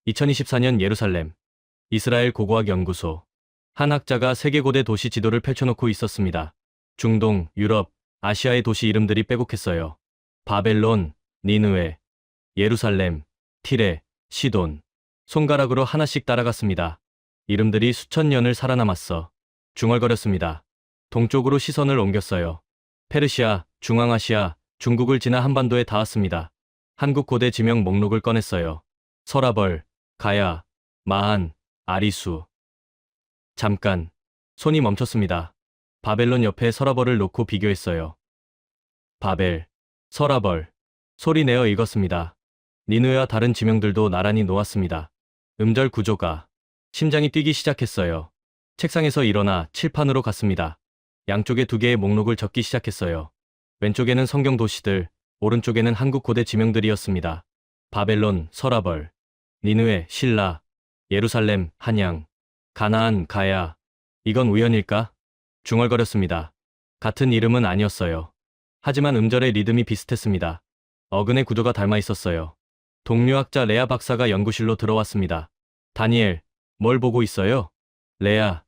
2024년 예루살렘, 이스라엘 고고학 연구소. 한 학자가 세계 고대 도시 지도를 펼쳐놓고 있었습니다. 중동, 유럽, 아시아의 도시 이름들이 빼곡했어요. 바벨론, 니느웨, 예루살렘, 티레, 시돈. 손가락으로 하나씩 따라갔습니다. 이름들이 수천 년을 살아남았어. 중얼거렸습니다. 동쪽으로 시선을 옮겼어요. 페르시아, 중앙아시아, 중국을 지나 한반도에 닿았습니다. 한국 고대 지명 목록을 꺼냈어요. 서라벌, 가야, 마한, 아리수. 잠깐, 손이 멈췄습니다. 바벨론 옆에 서라벌을 놓고 비교했어요. 바벨, 서라벌, 소리 내어 읽었습니다. 니느웨와 다른 지명들도 나란히 놓았습니다. 음절 구조가. 심장이 뛰기 시작했어요. 책상에서 일어나 칠판으로 갔습니다. 양쪽에 두 개의 목록을 적기 시작했어요. 왼쪽에는 성경 도시들, 오른쪽에는 한국 고대 지명들이었습니다. 바벨론, 서라벌, 니느웨, 실라, 예루살렘, 한양, 가나안, 가야. 이건 우연일까? 중얼거렸습니다. 같은 이름은 아니었어요. 하지만 음절의 리듬이 비슷했습니다. 어근의 구조가 닮아 있었어요. 동류학자 레아 박사가 연구실로 들어왔습니다. 다니엘, 뭘 보고 있어요? 레아,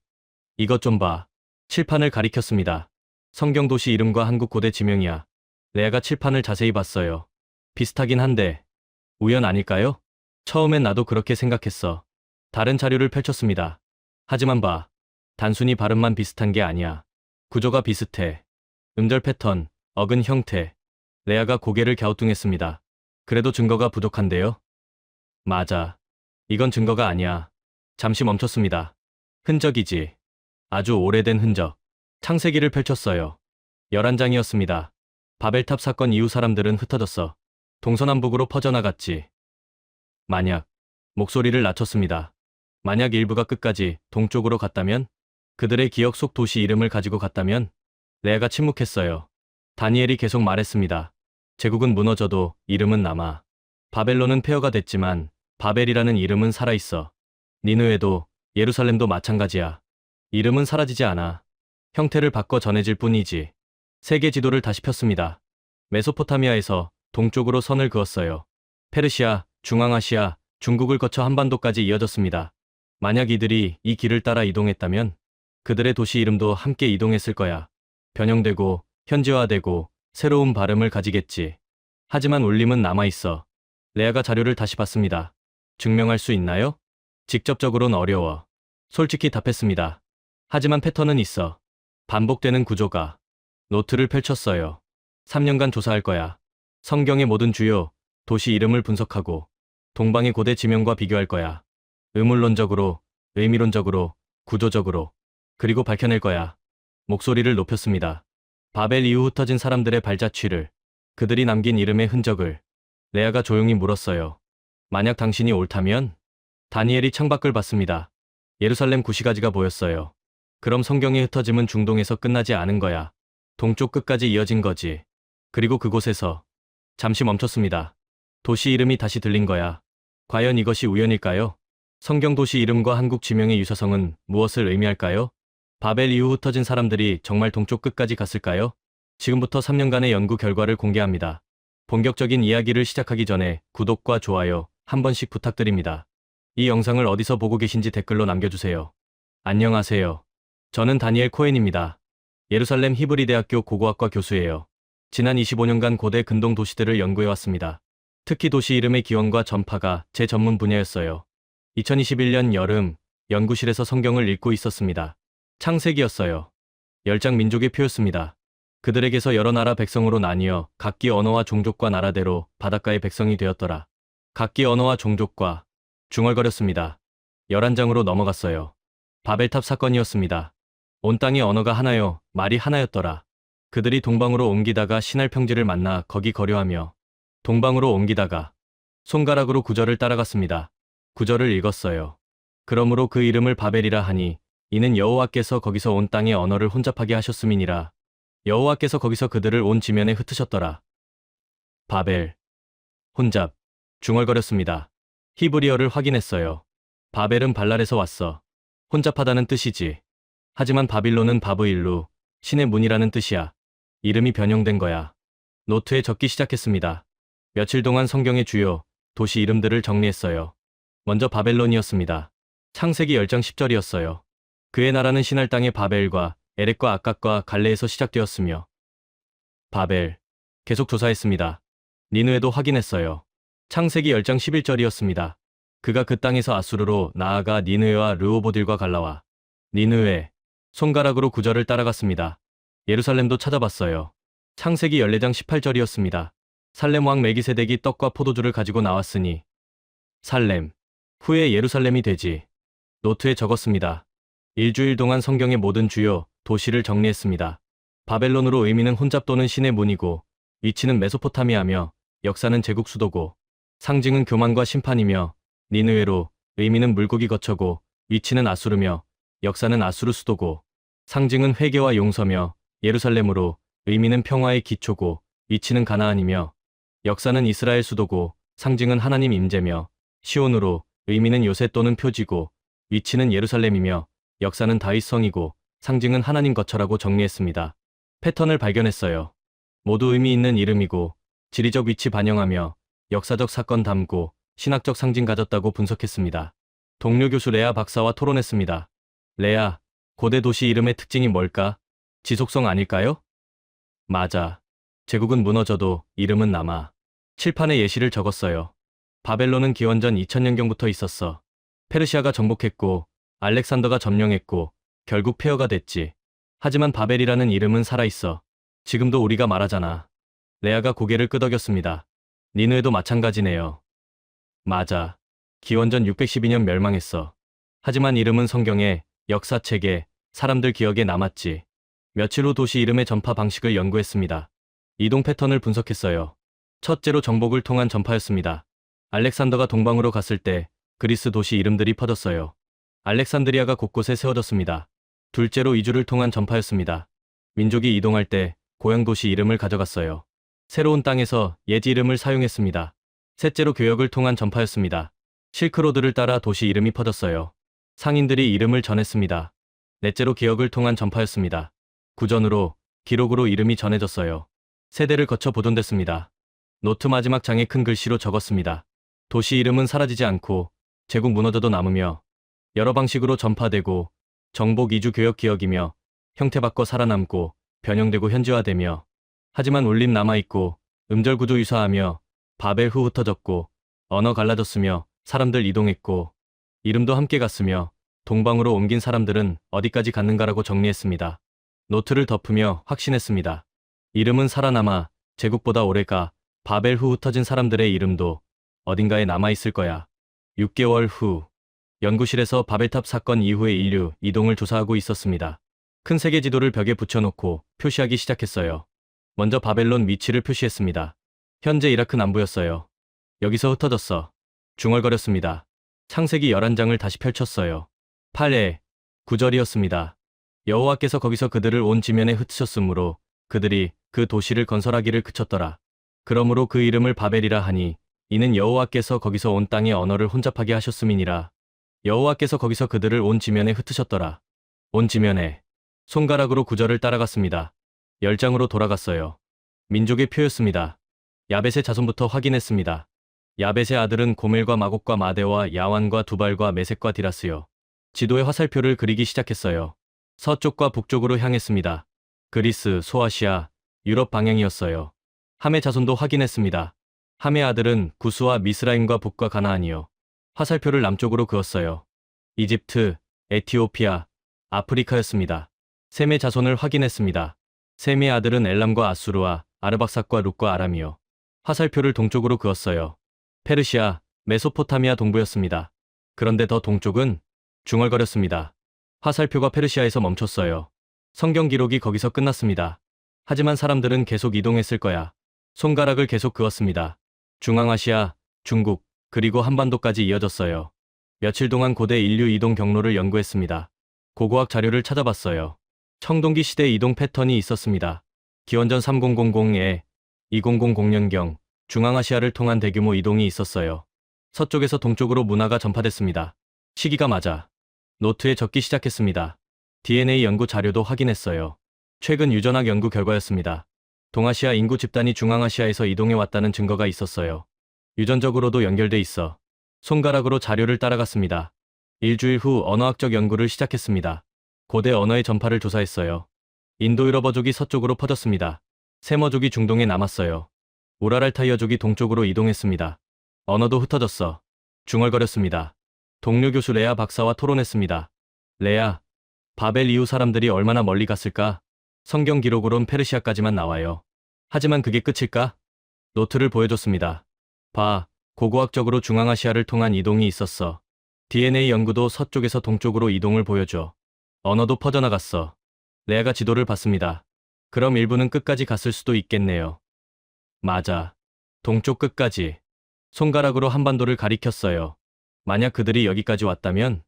이것 좀 봐. 칠판을 가리켰습니다. 성경 도시 이름과 한국 고대 지명이야. 레아가 칠판을 자세히 봤어요. 비슷하긴 한데, 우연 아닐까요? 처음엔 나도 그렇게 생각했어. 다른 자료를 펼쳤습니다. 하지만 봐. 단순히 발음만 비슷한 게 아니야. 구조가 비슷해. 음절 패턴, 어근 형태. 레아가 고개를 갸우뚱했습니다. 그래도 증거가 부족한데요? 맞아. 이건 증거가 아니야. 잠시 멈췄습니다. 흔적이지. 아주 오래된 흔적. 창세기를 펼쳤어요. 11장이었습니다. 바벨탑 사건 이후 사람들은 흩어졌어. 동서남북으로 퍼져나갔지. 만약, 목소리를 낮췄습니다. 만약 일부가 끝까지 동쪽으로 갔다면? 그들의 기억 속 도시 이름을 가지고 갔다면? 레아가 침묵했어요. 다니엘이 계속 말했습니다. 제국은 무너져도 이름은 남아. 바벨론은 폐허가 됐지만 바벨이라는 이름은 살아있어. 니느웨도 예루살렘도 마찬가지야. 이름은 사라지지 않아. 형태를 바꿔 전해질 뿐이지. 세계 지도를 다시 폈습니다. 메소포타미아에서 동쪽으로 선을 그었어요. 페르시아, 중앙아시아, 중국을 거쳐 한반도까지 이어졌습니다. 만약 이들이 이 길을 따라 이동했다면 그들의 도시 이름도 함께 이동했을 거야. 변형되고 현지화되고 새로운 발음을 가지겠지. 하지만 울림은 남아있어. 레아가 자료를 다시 봤습니다. 증명할 수 있나요? 직접적으로는 어려워. 솔직히 답했습니다. 하지만 패턴은 있어. 반복되는 구조가. 노트를 펼쳤어요. 3년간 조사할 거야. 성경의 모든 주요 도시 이름을 분석하고 동방의 고대 지명과 비교할 거야. 의문론적으로, 의미론적으로, 구조적으로. 그리고 밝혀낼 거야. 목소리를 높였습니다. 바벨 이후 흩어진 사람들의 발자취를, 그들이 남긴 이름의 흔적을. 레아가 조용히 물었어요. 만약 당신이 옳다면? 다니엘이 창밖을 봤습니다. 예루살렘 구시가지가 보였어요. 그럼 성경의 흩어짐은 중동에서 끝나지 않은 거야. 동쪽 끝까지 이어진 거지. 그리고 그곳에서 잠시 멈췄습니다. 도시 이름이 다시 들린 거야. 과연 이것이 우연일까요? 성경 도시 이름과 한국 지명의 유사성은 무엇을 의미할까요? 바벨 이후 흩어진 사람들이 정말 동쪽 끝까지 갔을까요? 지금부터 3년간의 연구 결과를 공개합니다. 본격적인 이야기를 시작하기 전에 구독과 좋아요 한 번씩 부탁드립니다. 이 영상을 어디서 보고 계신지 댓글로 남겨주세요. 안녕하세요. 저는 다니엘 코엔입니다. 예루살렘 히브리대학교 고고학과 교수예요. 지난 25년간 고대 근동 도시들을 연구해왔습니다. 특히 도시 이름의 기원과 전파가 제 전문 분야였어요. 2021년 여름, 연구실에서 성경을 읽고 있었습니다. 창세기였어요. 10장 민족의 표였습니다. 그들에게서 여러 나라 백성으로 나뉘어 각기 언어와 종족과 나라대로 바닷가의 백성이 되었더라. 각기 언어와 종족과 중얼거렸습니다. 11장으로 넘어갔어요. 바벨탑 사건이었습니다. 온 땅의 언어가 하나요, 말이 하나였더라. 그들이 동방으로 옮기다가 신할 평지를 만나 거기 거류하며 동방으로 옮기다가 손가락으로 구절을 따라갔습니다. 구절을 읽었어요. 그러므로 그 이름을 바벨이라 하니 이는 여호와께서 거기서 온 땅의 언어를 혼잡하게 하셨음이니라. 여호와께서 거기서 그들을 온 지면에 흩으셨더라. 바벨. 혼잡. 중얼거렸습니다. 히브리어를 확인했어요. 바벨은 발랄에서 왔어. 혼잡하다는 뜻이지. 하지만 바빌론은 바브일루, 신의 문이라는 뜻이야. 이름이 변형된 거야. 노트에 적기 시작했습니다. 며칠 동안 성경의 주요 도시 이름들을 정리했어요. 먼저 바벨론이었습니다. 창세기 10장 10절이었어요. 그의 나라는 신할 땅의 바벨과 에렉과 아깝과 갈레에서 시작되었으며 바벨 계속 조사했습니다. 니느웨도 확인했어요. 창세기 10장 11절이었습니다. 그가 그 땅에서 아수르로 나아가 니느웨와 르호보딜과 갈라와 니느웨 손가락으로 구절을 따라갔습니다. 예루살렘도 찾아봤어요. 창세기 14장 18절이었습니다. 살렘 왕 멜기세덱이 떡과 포도주를 가지고 나왔으니 살렘 후에 예루살렘이 되지. 노트에 적었습니다. 일주일 동안 성경의 모든 주요 도시를 정리했습니다. 바벨론으로 의미는 혼잡 또는 신의 문이고 위치는 메소포타미아며 역사는 제국 수도고 상징은 교만과 심판이며 니느웨로 의미는 물고기 거처고 위치는 아수르며 역사는 아수르 수도고 상징은 회개와 용서며 예루살렘으로 의미는 평화의 기초고 위치는 가나안이며 역사는 이스라엘 수도고 상징은 하나님 임재며 시온으로 의미는 요새 또는 표지고 위치는 예루살렘이며 역사는 다윗 성이고 상징은 하나님 거처라고 정리했습니다. 패턴을 발견했어요. 모두 의미 있는 이름이고 지리적 위치 반영하며 역사적 사건 담고 신학적 상징 가졌다고 분석했습니다. 동료 교수 레아 박사와 토론했습니다. 레아, 고대 도시 이름의 특징이 뭘까? 지속성 아닐까요? 맞아. 제국은 무너져도 이름은 남아. 칠판에 예시를 적었어요. 바벨론은 기원전 2000년경부터 있었어. 페르시아가 정복했고 알렉산더가 점령했고 결국 폐허가 됐지. 하지만 바벨이라는 이름은 살아있어. 지금도 우리가 말하잖아. 레아가 고개를 끄덕였습니다. 니느웨도 마찬가지네요. 맞아. 기원전 612년 멸망했어. 하지만 이름은 성경에, 역사책에, 사람들 기억에 남았지. 며칠 후 도시 이름의 전파 방식을 연구했습니다. 이동 패턴을 분석했어요. 첫째로 정복을 통한 전파였습니다. 알렉산더가 동방으로 갔을 때 그리스 도시 이름들이 퍼졌어요. 알렉산드리아가 곳곳에 세워졌습니다. 둘째로 이주를 통한 전파였습니다. 민족이 이동할 때 고향 도시 이름을 가져갔어요. 새로운 땅에서 옛 이름을 사용했습니다. 셋째로 교역을 통한 전파였습니다. 실크로드를 따라 도시 이름이 퍼졌어요. 상인들이 이름을 전했습니다. 넷째로 기억을 통한 전파였습니다. 구전으로, 기록으로 이름이 전해졌어요. 세대를 거쳐 보존됐습니다. 노트 마지막 장에 큰 글씨로 적었습니다. 도시 이름은 사라지지 않고 제국 무너져도 남으며 여러 방식으로 전파되고 정복 이주 교역 기억이며 형태 바꿔 살아남고 변형되고 현지화되며 하지만 울림 남아있고 음절 구조 유사하며 바벨 후 흩어졌고 언어 갈라졌으며 사람들 이동했고 이름도 함께 갔으며 동방으로 옮긴 사람들은 어디까지 갔는가라고 정리했습니다. 노트를 덮으며 확신했습니다. 이름은 살아남아 제국보다 오래가 바벨 후 흩어진 사람들의 이름도 어딘가에 남아있을 거야. 6개월 후 연구실에서 바벨탑 사건 이후의 인류 이동을 조사하고 있었습니다. 큰 세계 지도를 벽에 붙여놓고 표시하기 시작했어요. 먼저 바벨론 위치를 표시했습니다. 현재 이라크 남부였어요. 여기서 흩어졌어. 중얼거렸습니다. 창세기 11장을 다시 펼쳤어요. 8회 9절이었습니다. 여호와께서 거기서 그들을 온 지면에 흩으셨으므로 그들이 그 도시를 건설하기를 그쳤더라. 그러므로 그 이름을 바벨이라 하니 이는 여호와께서 거기서 온 땅의 언어를 혼잡하게 하셨음이니라. 여호와께서 거기서 그들을 온 지면에 흩으셨더라. 온 지면에 손가락으로 구절을 따라갔습니다. 10장으로 돌아갔어요. 민족의 표였습니다. 야벳의 자손부터 확인했습니다. 야벳의 아들은 고멜과 마곡과 마대와 야완과 두발과 메섹과 디라스요. 지도에 화살표를 그리기 시작했어요. 서쪽과 북쪽으로 향했습니다. 그리스, 소아시아, 유럽 방향이었어요. 함의 자손도 확인했습니다. 함의 아들은 구스와 미스라임과 북과 가나안이요. 화살표를 남쪽으로 그었어요. 이집트, 에티오피아, 아프리카였습니다. 셈의 자손을 확인했습니다. 셈의 아들은 엘람과 아수르와 아르박삭과 룻과 아람이요. 화살표를 동쪽으로 그었어요. 페르시아, 메소포타미아 동부였습니다. 그런데 더 동쪽은 중얼거렸습니다. 화살표가 페르시아에서 멈췄어요. 성경 기록이 거기서 끝났습니다. 하지만 사람들은 계속 이동했을 거야. 손가락을 계속 그었습니다. 중앙아시아, 중국, 그리고 한반도까지 이어졌어요. 며칠 동안 고대 인류 이동 경로를 연구했습니다. 고고학 자료를 찾아봤어요. 청동기 시대 이동 패턴이 있었습니다. 기원전 3000에 2000년경 중앙아시아를 통한 대규모 이동이 있었어요. 서쪽에서 동쪽으로 문화가 전파됐습니다. 시기가 맞아. 노트에 적기 시작했습니다. DNA 연구 자료도 확인했어요. 최근 유전학 연구 결과였습니다. 동아시아 인구 집단이 중앙아시아에서 이동해 왔다는 증거가 있었어요. 유전적으로도 연결돼 있어. 손가락으로 자료를 따라갔습니다. 일주일 후 언어학적 연구를 시작했습니다. 고대 언어의 전파를 조사했어요. 인도유럽어족이 서쪽으로 퍼졌습니다. 세머족이 중동에 남았어요. 우랄알타이어족이 동쪽으로 이동했습니다. 언어도 흩어졌어. 중얼거렸습니다. 동료 교수 레아 박사와 토론했습니다. 레아, 바벨 이후 사람들이 얼마나 멀리 갔을까? 성경 기록으론 페르시아까지만 나와요. 하지만 그게 끝일까? 노트를 보여줬습니다. 봐, 고고학적으로 중앙아시아를 통한 이동이 있었어. DNA 연구도 서쪽에서 동쪽으로 이동을 보여줘. 언어도 퍼져나갔어. 레아가 지도를 봤습니다. 그럼 일부는 끝까지 갔을 수도 있겠네요. 맞아. 동쪽 끝까지. 손가락으로 한반도를 가리켰어요. 만약 그들이 여기까지 왔다면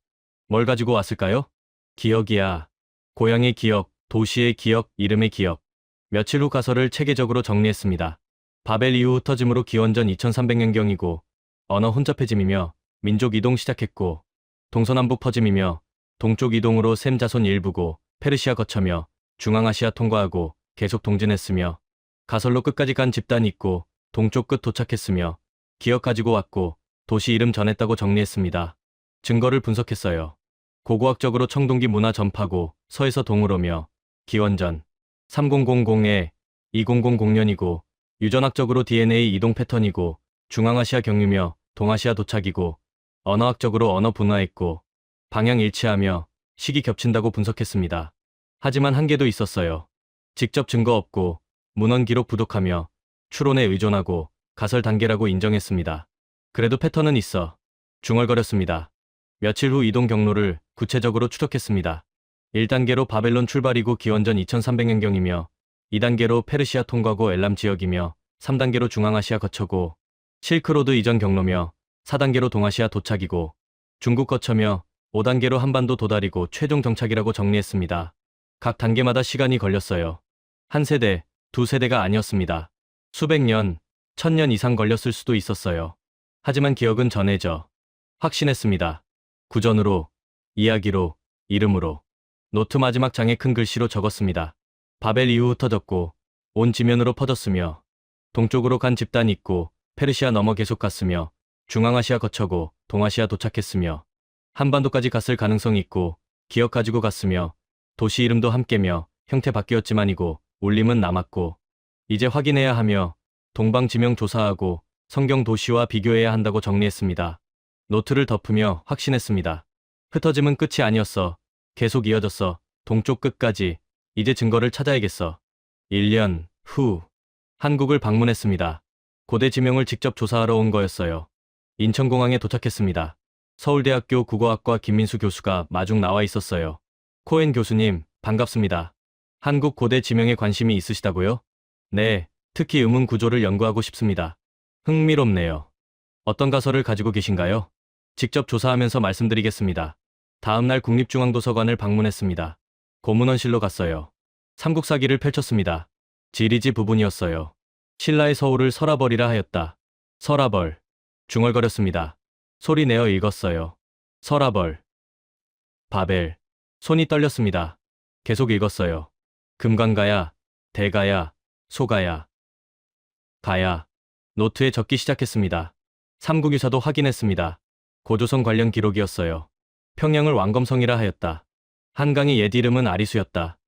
뭘 가지고 왔을까요? 기억이야. 고향의 기억, 도시의 기억, 이름의 기억. 며칠 후 가설을 체계적으로 정리했습니다. 바벨 이후 흩어짐으로 기원전 2300년경이고 언어 혼잡해짐이며 민족 이동 시작했고 동서남북 퍼짐이며 동쪽 이동으로 셈 자손 일부고 페르시아 거쳐며 중앙아시아 통과하고 계속 동진했으며 가설로 끝까지 간 집단이 있고 동쪽 끝 도착했으며 기억 가지고 왔고 도시 이름 전했다고 정리했습니다. 증거를 분석했어요. 고고학적으로 청동기 문화 전파고 서에서 동으로며 기원전 3000에 2000년이고 유전학적으로 DNA 이동 패턴이고 중앙아시아 경유며 동아시아 도착이고 언어학적으로 언어 분화했고 방향 일치하며 시기 겹친다고 분석했습니다. 하지만 한계도 있었어요. 직접 증거 없고 문헌 기록 부족하며 추론에 의존하고 가설 단계라고 인정했습니다. 그래도 패턴은 있어. 중얼거렸습니다. 며칠 후 이동 경로를 구체적으로 추적했습니다. 1단계로 바벨론 출발이고 기원전 2300년경이며 2단계로 페르시아 통과고 엘람 지역이며 3단계로 중앙아시아 거쳐고 실크로드 이전 경로며 4단계로 동아시아 도착이고 중국 거쳐며 5단계로 한반도 도달이고 최종 정착이라고 정리했습니다. 각 단계마다 시간이 걸렸어요. 한 세대, 두 세대가 아니었습니다. 수백 년, 1000년 이상 걸렸을 수도 있었어요. 하지만 기억은 전해져. 확신했습니다. 구전으로, 이야기로, 이름으로. 노트 마지막 장에 큰 글씨로 적었습니다. 바벨 이후 흩어졌고 온 지면으로 퍼졌으며 동쪽으로 간 집단이 있고 페르시아 넘어 계속 갔으며 중앙아시아 거쳐고 동아시아 도착했으며 한반도까지 갔을 가능성이 있고 기억 가지고 갔으며 도시 이름도 함께며 형태 바뀌었지만이고 울림은 남았고 이제 확인해야 하며 동방 지명 조사하고 성경 도시와 비교해야 한다고 정리했습니다. 노트를 덮으며 확신했습니다. 흩어짐은 끝이 아니었어. 계속 이어졌어. 동쪽 끝까지. 이제 증거를 찾아야겠어. 1년 후 한국을 방문했습니다. 고대 지명을 직접 조사하러 온 거였어요. 인천공항에 도착했습니다. 서울대학교 국어학과 김민수 교수가 마중 나와 있었어요. 코엔 교수님, 반갑습니다. 한국 고대 지명에 관심이 있으시다고요? 네, 특히 음운 구조를 연구하고 싶습니다. 흥미롭네요. 어떤 가설을 가지고 계신가요? 직접 조사하면서 말씀드리겠습니다. 다음날 국립중앙도서관을 방문했습니다. 고문원실로 갔어요. 삼국사기를 펼쳤습니다. 지리지 부분이었어요. 신라의 서울을 서라벌이라 하였다. 서라벌. 중얼거렸습니다. 소리 내어 읽었어요. 서라벌. 바벨. 손이 떨렸습니다. 계속 읽었어요. 금관가야, 대가야, 소가야, 가야. 노트에 적기 시작했습니다. 삼국유사도 확인했습니다. 고조선 관련 기록이었어요. 평양을 왕검성이라 하였다. 한강의 옛 이름은 아리수였다.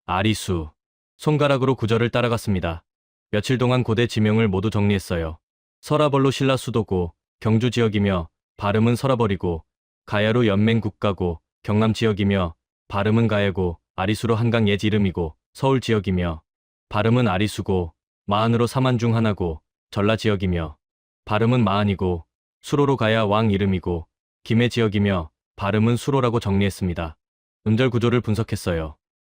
아리수. 손가락으로 구절을 따라갔습니다. 며칠 동안 고대 지명을 모두 정리했어요. 서라벌로 신라 수도고 경주 지역이며 발음은 서라벌이고 가야로 연맹 국가고 경남 지역이며 발음은 가야고 아리수로 한강 옛 이름이고 서울 지역이며 발음은 아리수고 마한으로 사만 중 하나고 전라 지역이며 발음은 마한이고 수로로 가야 왕 이름이고 김해 지역이며 발음은 수로라고 정리했습니다. 음절 구조를 분석했어요.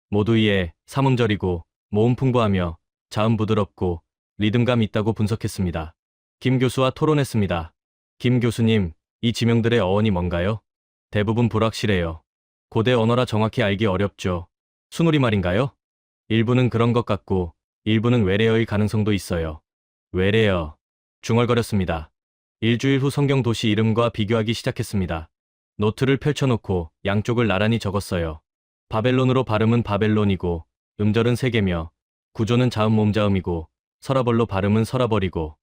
모두 이에 삼음절이고 모음 풍부하며 자음 부드럽고 리듬감 있다고 분석했습니다. 김 교수와 토론했습니다. 김 교수님, 이 지명들의 어원이 뭔가요? 대부분 불확실해요. 고대 언어라 정확히 알기 어렵죠. 순우리말인가요? 일부는 그런 것 같고 일부는 외래어일 가능성도 있어요. 외래어. 중얼거렸습니다. 일주일 후 성경 도시 이름과 비교하기 시작했습니다. 노트를 펼쳐놓고 양쪽을 나란히 적었어요. 바벨론으로 발음은 바벨론이고 음절은 3개며 구조는 자음 몸자음이고 서라벌로 발음은 서라벌이고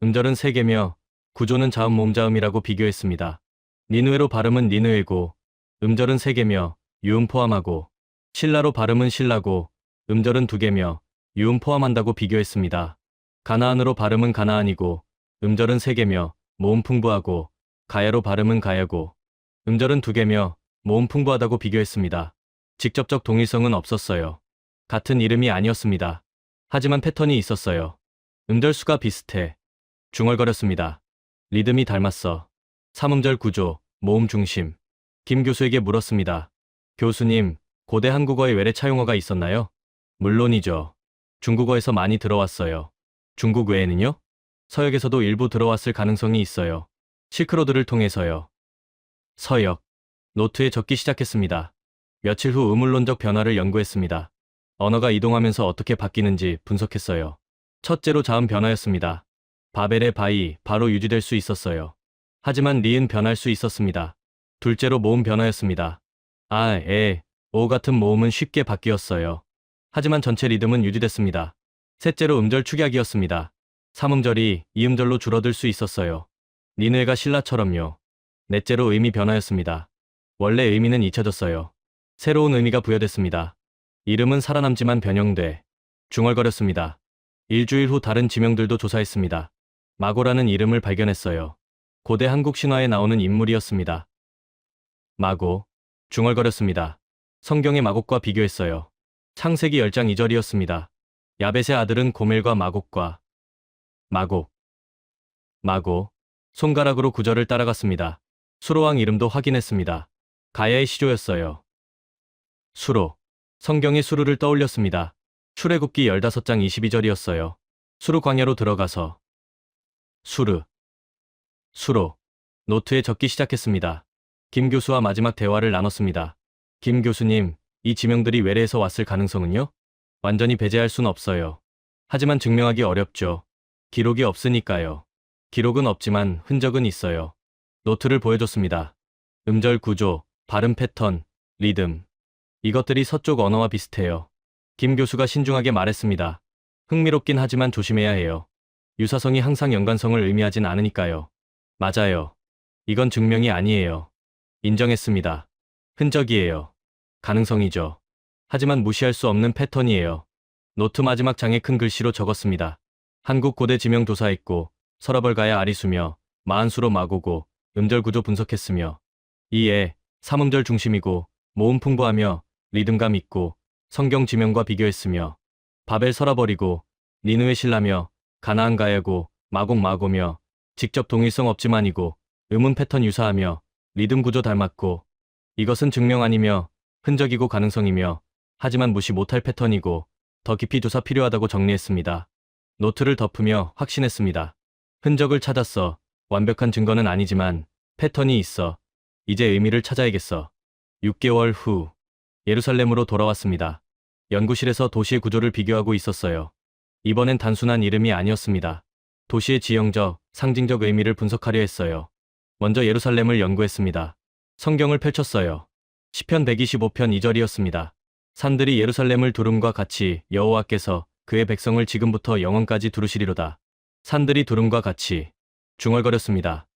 음절은 3개며 구조는 자음 모음자음이라고 비교했습니다. 니누에로 발음은 니누에고 음절은 3개며 유음 포함하고 신라로 발음은 신라고 음절은 2개며 유음 포함한다고 비교했습니다. 가나안으로 발음은 가나안이고 음절은 3개며 모음 풍부하고 가야로 발음은 가야고 음절은 2개며 모음 풍부하다고 비교했습니다. 직접적 동일성은 없었어요. 같은 이름이 아니었습니다. 하지만 패턴이 있었어요. 음절수가 비슷해. 중얼거렸습니다. 리듬이 닮았어. 3음절 구조, 모음 중심. 김 교수에게 물었습니다. 교수님, 고대 한국어에 외래 차용어가 있었나요? 물론이죠. 중국어에서 많이 들어왔어요. 중국 외에는요? 서역에서도 일부 들어왔을 가능성이 있어요. 실크로드를 통해서요. 서역. 노트에 적기 시작했습니다. 며칠 후 의문론적 변화를 연구했습니다. 언어가 이동하면서 어떻게 바뀌는지 분석했어요. 첫째로 자음 변화였습니다. 바벨의 바이, 바로 유지될 수 있었어요. 하지만 리은 변할 수 있었습니다. 둘째로 모음 변화였습니다. 아, 에, 오 같은 모음은 쉽게 바뀌었어요. 하지만 전체 리듬은 유지됐습니다. 셋째로 음절 축약이었습니다. 3음절이 2음절로 줄어들 수 있었어요. 니누에가 신라처럼요. 넷째로 의미 변화였습니다. 원래 의미는 잊혀졌어요. 새로운 의미가 부여됐습니다. 이름은 살아남지만 변형돼. 중얼거렸습니다. 일주일 후 다른 지명들도 조사했습니다. 마고라는 이름을 발견했어요. 고대 한국 신화에 나오는 인물이었습니다. 마고. 중얼거렸습니다. 성경의 마곡과 비교했어요. 창세기 10장 2절이었습니다. 야벳의 아들은 고멜과 마곡과 마곡. 마고. 손가락으로 구절을 따라갔습니다. 수로왕 이름도 확인했습니다. 가야의 시조였어요. 수로. 성경의 수루를 떠올렸습니다. 출애굽기 15장 22절이었어요. 수루 광야로 들어가서 수르. 수로. 노트에 적기 시작했습니다. 김 교수와 마지막 대화를 나눴습니다. 김 교수님, 이 지명들이 외래에서 왔을 가능성은요? 완전히 배제할 순 없어요. 하지만 증명하기 어렵죠. 기록이 없으니까요. 기록은 없지만 흔적은 있어요. 노트를 보여줬습니다. 음절 구조, 발음 패턴, 리듬. 이것들이 서쪽 언어와 비슷해요. 김 교수가 신중하게 말했습니다. 흥미롭긴 하지만 조심해야 해요. 유사성이 항상 연관성을 의미하진 않으니까요. 맞아요. 이건 증명이 아니에요. 인정했습니다. 흔적이에요. 가능성이죠. 하지만 무시할 수 없는 패턴이에요. 노트 마지막 장에 큰 글씨로 적었습니다. 한국 고대 지명 조사했고 서라벌가야 아리수며 마한수로 마고고 음절 구조 분석했으며 이에 3음절 중심이고 모음 풍부하며 리듬감 있고 성경 지명과 비교했으며 바벨 서라버리고 니누의 신라며 가나안 가야고 마곡 마고며 직접 동일성 없지만이고 음운 패턴 유사하며 리듬 구조 닮았고 이것은 증명 아니며 흔적이고 가능성이며 하지만 무시 못할 패턴이고 더 깊이 조사 필요하다고 정리했습니다. 노트를 덮으며 확신했습니다. 흔적을 찾았어. 완벽한 증거는 아니지만 패턴이 있어. 이제 의미를 찾아야겠어. 6개월 후 예루살렘으로 돌아왔습니다. 연구실에서 도시의 구조를 비교하고 있었어요. 이번엔 단순한 이름이 아니었습니다. 도시의 지형적, 상징적 의미를 분석하려 했어요. 먼저 예루살렘을 연구했습니다. 성경을 펼쳤어요. 시편 125편 2절이었습니다. 산들이 예루살렘을 두름과 같이 여호와께서 그의 백성을 지금부터 영원까지 두르시리로다. 산들이 두름과 같이. 중얼거렸습니다.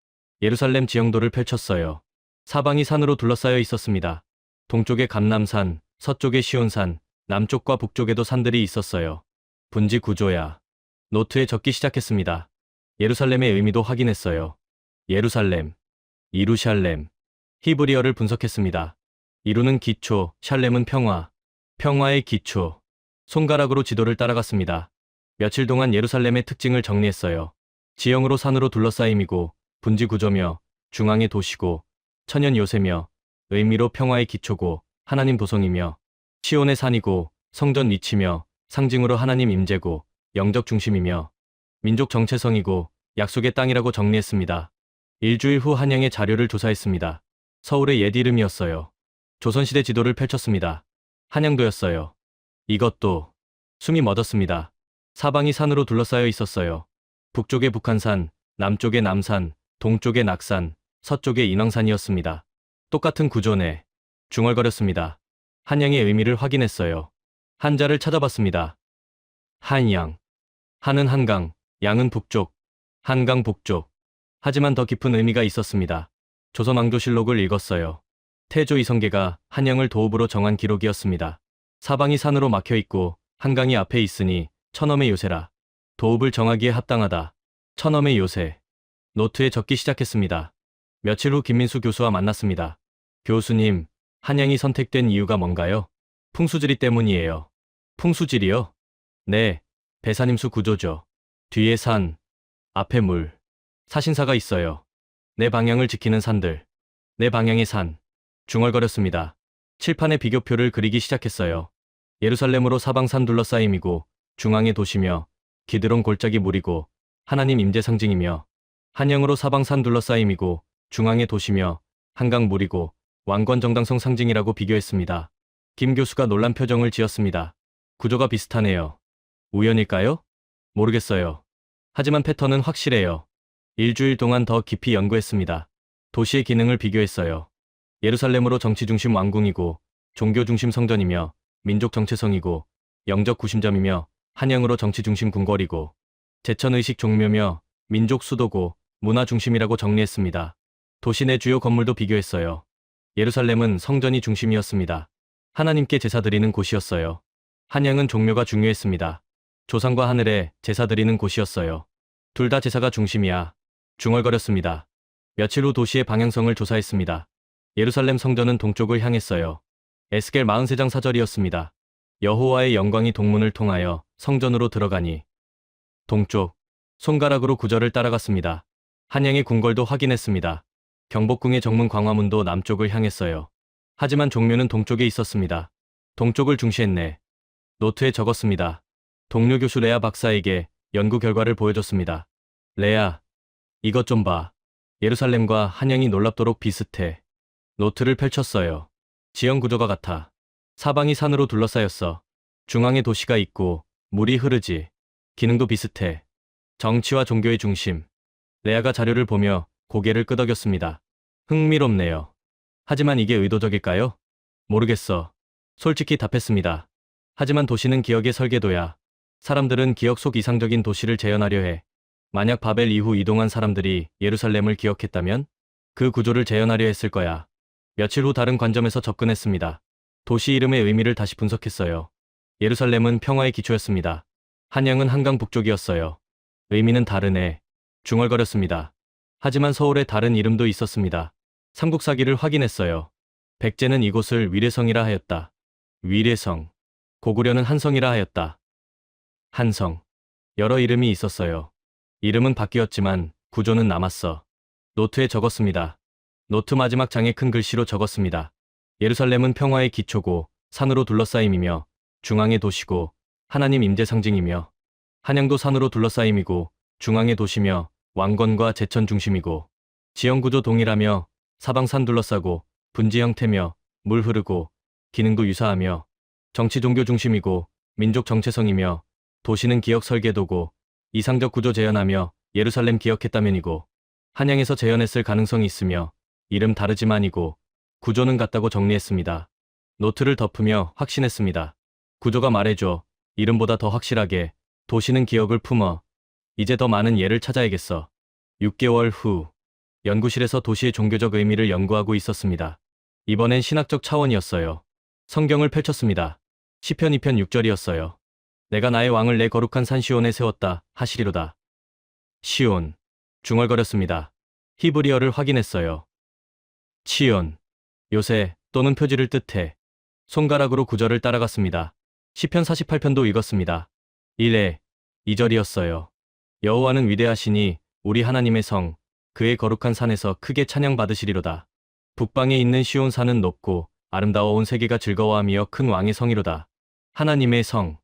예루살렘 지형도를 펼쳤어요. 사방이 산으로 둘러싸여 있었습니다. 동쪽에 감람산, 서쪽에 시온산, 남쪽과 북쪽에도 산들이 있었어요. 분지 구조야. 노트에 적기 시작했습니다. 예루살렘의 의미도 확인했어요. 예루살렘, 이루샬렘. 히브리어를 분석했습니다. 이루는 기초, 샬렘은 평화. 평화의 기초. 손가락으로 지도를 따라갔습니다. 며칠 동안 예루살렘의 특징을 정리했어요. 지형으로 산으로 둘러싸임이고 분지 구조며 중앙의 도시고 천연 요새며 의미로 평화의 기초고 하나님 도성이며 시온의 산이고 성전 위치며 상징으로 하나님 임재고 영적 중심이며 민족 정체성이고 약속의 땅이라고 정리했습니다. 일주일 후 한양의 자료를 조사했습니다. 서울의 옛 이름이었어요. 조선시대 지도를 펼쳤습니다. 한양도였어요. 이것도 숨이 멎었습니다. 사방이 산으로 둘러싸여 있었어요. 북쪽에 북한산, 남쪽에 남산, 동쪽에 낙산, 서쪽에 인왕산이었습니다. 똑같은 구조네. 중얼거렸습니다. 한양의 의미를 확인했어요. 한자를 찾아봤습니다. 한양. 한은 한강, 양은 북쪽. 한강 북쪽. 하지만 더 깊은 의미가 있었습니다. 조선왕조실록을 읽었어요. 태조 이성계가 한양을 도읍으로 정한 기록이었습니다. 사방이 산으로 막혀 있고 한강이 앞에 있으니 천엄의 요새라. 도읍을 정하기에 합당하다. 천엄의 요새. 노트에 적기 시작했습니다. 며칠 후 김민수 교수와 만났습니다. 교수님, 한양이 선택된 이유가 뭔가요? 풍수지리 때문이에요. 풍수지리요? 네, 배산임수 구조죠. 뒤에 산, 앞에 물. 사신사가 있어요. 내 방향을 지키는 산들. 내 방향의 산. 중얼거렸습니다. 칠판에 비교표를 그리기 시작했어요. 예루살렘으로 사방산 둘러싸임이고 중앙의 도시며 기드론 골짜기 물이고 하나님 임재 상징이며 한양으로 사방산 둘러싸임이고 중앙의 도시며 한강 물이고 왕권 정당성 상징이라고 비교했습니다. 김 교수가 놀란 표정을 지었습니다. 구조가 비슷하네요. 우연일까요? 모르겠어요. 하지만 패턴은 확실해요. 일주일 동안 더 깊이 연구했습니다. 도시의 기능을 비교했어요. 예루살렘으로 정치 중심 왕궁이고 종교 중심 성전이며 민족 정체성이고 영적 구심점이며 한양으로 정치 중심 궁궐이고 제천의식 종묘며 민족 수도고 문화 중심이라고 정리했습니다. 도시 내 주요 건물도 비교했어요. 예루살렘은 성전이 중심이었습니다. 하나님께 제사 드리는 곳이었어요. 한양은 종묘가 중요했습니다. 조상과 하늘에 제사 드리는 곳이었어요. 둘 다 제사가 중심이야. 중얼거렸습니다. 며칠 후 도시의 방향성을 조사했습니다. 예루살렘 성전은 동쪽을 향했어요. 에스겔 43장 4절이었습니다. 여호와의 영광이 동문을 통하여 성전으로 들어가니. 동쪽. 손가락으로 구절을 따라갔습니다. 한양의 궁궐도 확인했습니다. 경복궁의 정문 광화문도 남쪽을 향했어요. 하지만 종묘는 동쪽에 있었습니다. 동쪽을 중시했네. 노트에 적었습니다. 동료 교수 레아 박사에게 연구 결과를 보여줬습니다. 레아, 이것 좀 봐. 예루살렘과 한양이 놀랍도록 비슷해. 노트를 펼쳤어요. 지형 구조가 같아. 사방이 산으로 둘러싸였어. 중앙에 도시가 있고 물이 흐르지. 기능도 비슷해. 정치와 종교의 중심. 레아가 자료를 보며 고개를 끄덕였습니다. 흥미롭네요. 하지만 이게 의도적일까요? 모르겠어. 솔직히 답했습니다. 하지만 도시는 기억의 설계도야. 사람들은 기억 속 이상적인 도시를 재현하려 해. 만약 바벨 이후 이동한 사람들이 예루살렘을 기억했다면 그 구조를 재현하려 했을 거야. 며칠 후 다른 관점에서 접근했습니다. 도시 이름의 의미를 다시 분석했어요. 예루살렘은 평화의 기초였습니다. 한양은 한강 북쪽이었어요. 의미는 다르네. 중얼거렸습니다. 하지만 서울에 다른 이름도 있었습니다. 삼국사기를 확인했어요. 백제는 이곳을 위례성이라 하였다. 위례성. 고구려는 한성이라 하였다. 한성. 여러 이름이 있었어요. 이름은 바뀌었지만 구조는 남았어. 노트에 적었습니다. 노트 마지막 장에 큰 글씨로 적었습니다. 예루살렘은 평화의 기초고 산으로 둘러싸임이며 중앙의 도시고 하나님 임재 상징이며 한양도 산으로 둘러싸임이고 중앙의 도시며 왕건과 제천 중심이고 지형 구조 동일하며 사방산 둘러싸고 분지 형태며 물 흐르고 기능도 유사하며 정치 종교 중심이고 민족 정체성이며 도시는 기억 설계도고 이상적 구조 재현하며 예루살렘 기억했다면이고 한양에서 재현했을 가능성이 있으며 이름 다르지만이고 구조는 같다고 정리했습니다. 노트를 덮으며 확신했습니다. 구조가 말해줘. 이름보다 더 확실하게. 도시는 기억을 품어. 이제 더 많은 예를 찾아야겠어. 6개월 후 연구실에서 도시의 종교적 의미를 연구하고 있었습니다. 이번엔 신학적 차원이었어요. 성경을 펼쳤습니다. 시편 2편 6절이었어요. 내가 나의 왕을 내 거룩한 산 시온에 세웠다 하시리로다. 시온. 중얼거렸습니다. 히브리어를 확인했어요. 치온. 요새 또는 표지를 뜻해. 손가락으로 구절을 따라갔습니다. 시편 48편도 읽었습니다. 1에 2절이었어요. 여호와는 위대하시니 우리 하나님의 성, 그의 거룩한 산에서 크게 찬양받으시리로다. 북방에 있는 시온 산은 높고 아름다워 온 세계가 즐거워하며 큰 왕의 성이로다. 하나님의 성.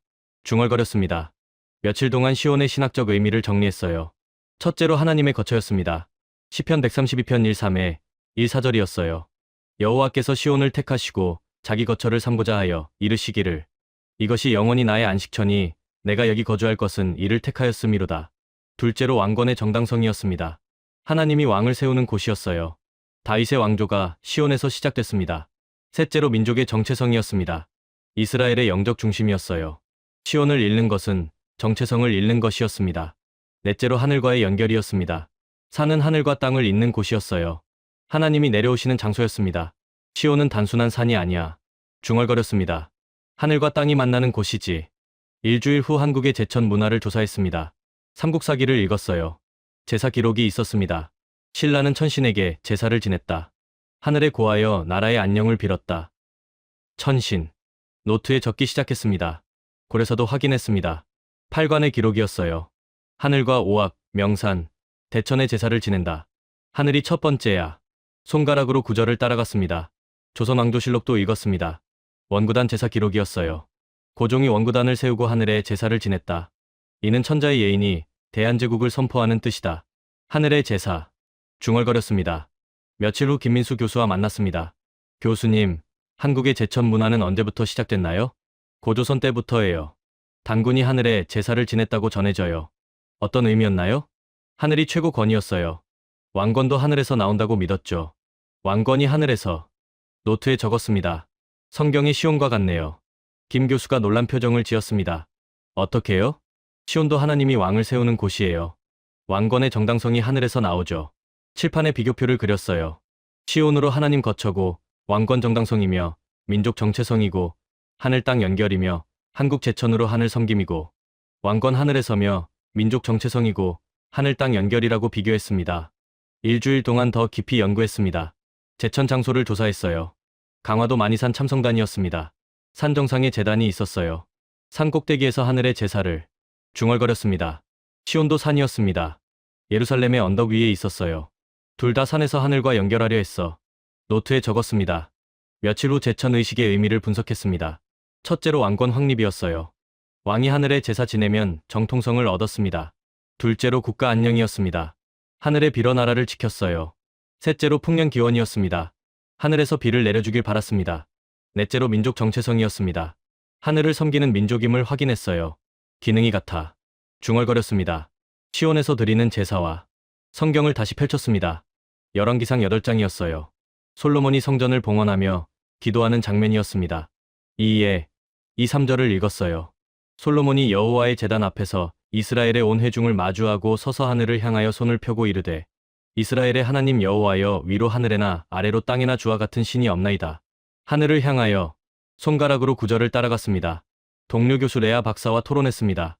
중얼거렸습니다. 며칠 동안 시온의 신학적 의미를 정리했어요. 첫째로 하나님의 거처였습니다. 시편 132편 1-3에 1-4절이었어요. 여호와께서 시온을 택하시고 자기 거처를 삼고자 하여 이르시기를 이것이 영원히 나의 안식처니 내가 여기 거주할 것은 이를 택하였음이로다. 둘째로 왕권의 정당성이었습니다. 하나님이 왕을 세우는 곳이었어요. 다윗의 왕조가 시온에서 시작됐습니다. 셋째로 민족의 정체성이었습니다. 이스라엘의 영적 중심이었어요. 시온을 잃는 것은 정체성을 잃는 것이었습니다. 넷째로 하늘과의 연결이었습니다. 산은 하늘과 땅을 잇는 곳이었어요. 하나님이 내려오시는 장소였습니다. 시온은 단순한 산이 아니야. 중얼거렸습니다. 하늘과 땅이 만나는 곳이지. 일주일 후 한국의 제천 문화를 조사했습니다. 삼국사기를 읽었어요. 제사 기록이 있었습니다. 신라는 천신에게 제사를 지냈다. 하늘에 고하여 나라의 안녕을 빌었다. 천신. 노트에 적기 시작했습니다. 고려사도 확인했습니다. 8관의 기록이었어요. 하늘과 오악, 명산, 대천의 제사를 지낸다. 하늘이 첫 번째야. 손가락으로 구절을 따라갔습니다. 조선왕조실록도 읽었습니다. 원구단 제사 기록이었어요. 고종이 원구단을 세우고 하늘에 제사를 지냈다. 이는 천자의 예인이 대한제국을 선포하는 뜻이다. 하늘의 제사. 중얼거렸습니다. 며칠 후 김민수 교수와 만났습니다. 교수님, 한국의 제천 문화는 언제부터 시작됐나요? 고조선 때부터예요. 단군이 하늘에 제사를 지냈다고 전해져요. 어떤 의미였나요? 하늘이 최고 권위였어요. 왕권도 하늘에서 나온다고 믿었죠. 왕권이 하늘에서. 노트에 적었습니다. 성경이 시온과 같네요. 김 교수가 놀란 표정을 지었습니다. 어떻게요? 시온도 하나님이 왕을 세우는 곳이에요. 왕권의 정당성이 하늘에서 나오죠. 칠판에 비교표를 그렸어요. 시온으로 하나님 거처고 왕권 정당성이며 민족 정체성이고 하늘 땅 연결이며 한국 제천으로 하늘 섬김이고 왕권 하늘에 서며 민족 정체성이고 하늘 땅 연결이라고 비교했습니다. 일주일 동안 더 깊이 연구했습니다. 제천 장소를 조사했어요. 강화도 만이산 참성단이었습니다. 산 정상에 제단이 있었어요. 산 꼭대기에서 하늘의 제사를 중얼거렸습니다. 시온도 산이었습니다. 예루살렘의 언덕 위에 있었어요. 둘 다 산에서 하늘과 연결하려 했어. 노트에 적었습니다. 며칠 후 제천 의식의 의미를 분석했습니다. 첫째로 왕권 확립이었어요. 왕이 하늘에 제사 지내면 정통성을 얻었습니다. 둘째로 국가 안녕이었습니다. 하늘에 빌어 나라를 지켰어요. 셋째로 풍년 기원이었습니다. 하늘에서 비를 내려주길 바랐습니다. 넷째로 민족 정체성이었습니다. 하늘을 섬기는 민족임을 확인했어요. 기능이 같아. 중얼거렸습니다. 시온에서 드리는 제사와 성경을 다시 펼쳤습니다. 열왕기상 8장이었어요. 솔로몬이 성전을 봉헌하며 기도하는 장면이었습니다. 이에 2~3절을 읽었어요. 솔로몬이 여호와의 제단 앞에서 이스라엘의 온 회중을 마주하고 서서 하늘을 향하여 손을 펴고 이르되 이스라엘의 하나님 여호와여 위로 하늘에나 아래로 땅에나 주와 같은 신이 없나이다. 하늘을 향하여 손가락으로 구절을 따라갔습니다. 동료 교수 레아 박사와 토론했습니다.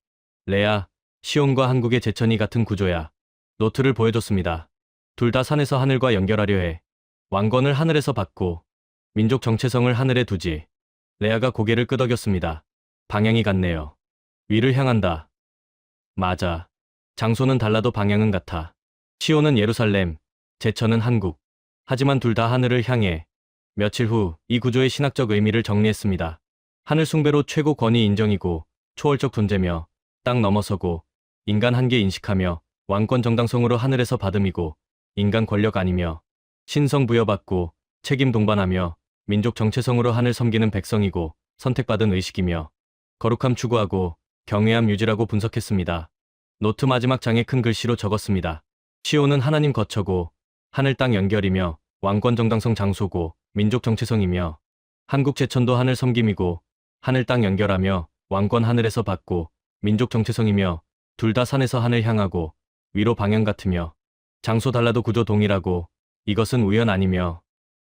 레아, 시온과 한국의 제천이 같은 구조야. 노트를 보여줬습니다. 둘 다 산에서 하늘과 연결하려 해. 왕권을 하늘에서 받고 민족 정체성을 하늘에 두지. 레아가 고개를 끄덕였습니다. 방향이 같네요. 위를 향한다. 맞아. 장소는 달라도 방향은 같아. 시온은 예루살렘, 제천은 한국. 하지만 둘 다 하늘을 향해. 며칠 후 이 구조의 신학적 의미를 정리했습니다. 하늘 숭배로 최고 권위 인정이고 초월적 존재며 땅 넘어서고 인간 한계 인식하며 왕권 정당성으로 하늘에서 받음이고 인간 권력 아니며 신성 부여받고 책임 동반하며 민족 정체성으로 하늘 섬기는 백성이고 선택받은 의식이며 거룩함 추구하고 경외함 유지라고 분석했습니다. 노트 마지막 장에 큰 글씨로 적었습니다. 시온은 하나님 거처고 하늘 땅 연결이며 왕권 정당성 장소고 민족 정체성이며 한국 제천도 하늘 섬김이고 하늘 땅 연결하며 왕권 하늘에서 받고 민족 정체성이며 둘 다 산에서 하늘 향하고 위로 방향 같으며 장소 달라도 구조 동일하고 이것은 우연 아니며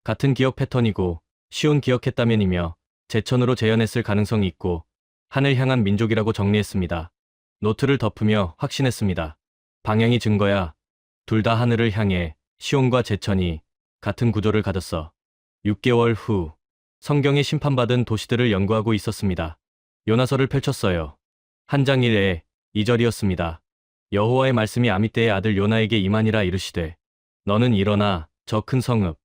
같은 기억 패턴이고 시온 기억했다면이며 제천으로 재현했을 가능성이 있고 하늘 향한 민족이라고 정리했습니다. 노트를 덮으며 확신했습니다. 방향이 증거야. 둘 다 하늘을 향해 시온과 제천이 같은 구조를 가졌어. 6개월 후 성경에 심판받은 도시들을 연구하고 있었습니다. 요나서를 펼쳤어요. 한 장 1에 2절이었습니다. 여호와의 말씀이 아미떼의 아들 요나에게 임하니라 이르시되 너는 일어나 저 큰 성읍